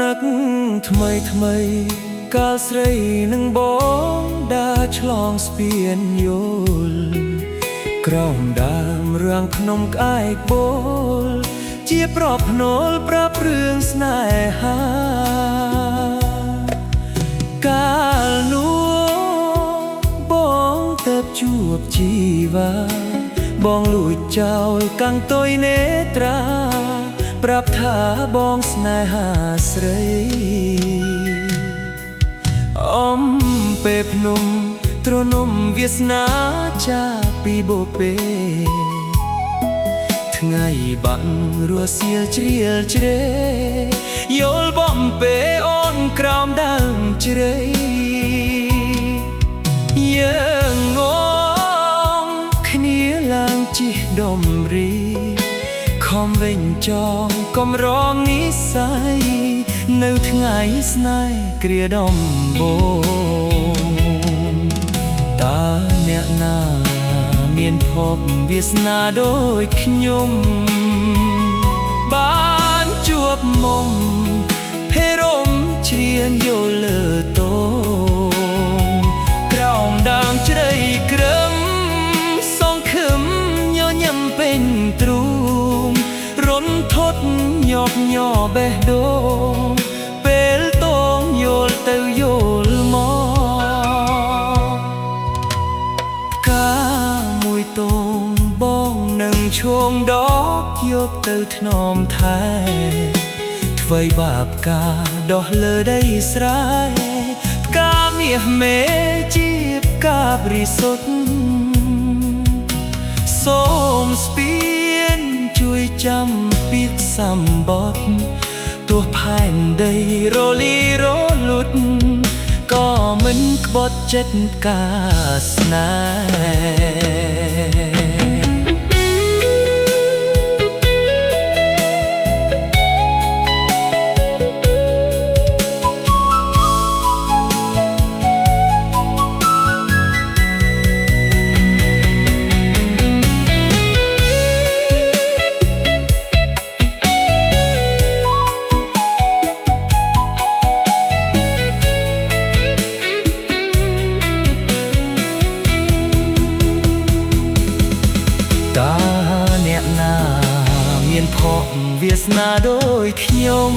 នឹកថ្មីថ្មីកាលស្រីនឹងបងដើរឆ្លងស្ពានយល់ក្រោមដើមរាំងភ្នំក្អែកបូលជាប្រពភ្នល់ប្រាប់រឿងស្នេហាកាលនោះបងទៅជួបជីវ៉ាបងលួចចោលកាំងតុយនេត្រាប្រាប់ថាបងស្នេហាស្រីអំពេលភ្នំទ្រនំវាសនាចាពីបូពេថ្ងៃបាក់រសៀលជ្រៀលជ្រេយល់បំពេអូនក្រោមដើមជ្រៃយើងងងគ្នាឡើងជិះដុំរីខំវិញចងកំរងនិស័យនៅថ្ងៃស្នេហ៍គ្រាដំបូងតើអ្នកណាមានភពវាសនាដូចខ្ញុំបានជួបមុំភេរមជ្រៀនយោលើតងក្រោមដើមជ្រៃក្រឹមសងខឹមញញឹមពេញទ្រូងរន្ធត់ញាប់ញ័របេះដូងពេលតងយល់ទៅយល់មកកាមួយតងបងនឹងឈោងដកយកទៅថ្នមថែអ្វីបាបការដោះលើដីស្រែផ្កាមាសមេជាផ្កាបរិសុទ្ធសូមស្ពានជួយចាំពាក្យសម្បត្តិទោះផែនដីរលីរលត់ក៏មិនក្បត់ចិត្តការស្នេហ៍តើអ្នកណាមានភពវាសនាដូចខ្ញុំ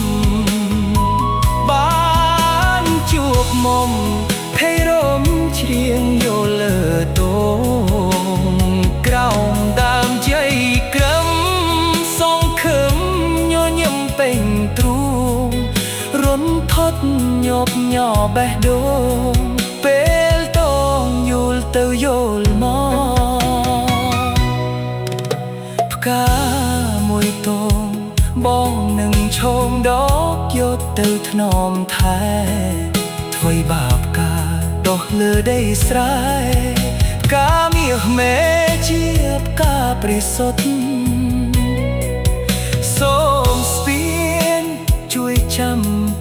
បានជួបមុំភេរមជ្រៀងយោលើតងក្រោមដើមជ័យក្រឹមសងខឹមញញឹមពេញទ្រូងរន្ធត់ញាប់ញ័របេះដូងពេលតងយល់ទៅយល់មកផ្កាមួយតងបងនឹងឈោងដកយកទៅថ្នមថែអ្វីបាបការដោះលើដីស្រែផ្កាមាសមេជាផ្កាបរិសុទ្ធសូមស្ពានជួយចាំ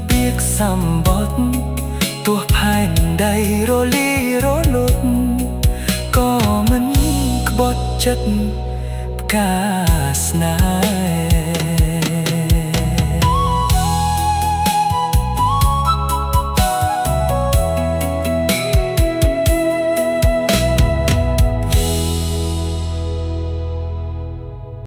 ពាក្យសម្បត្តិទោះផែនដីរលីរលត់ក៏មិនក្បត់ចិត្តផ្កាស្នេហ៍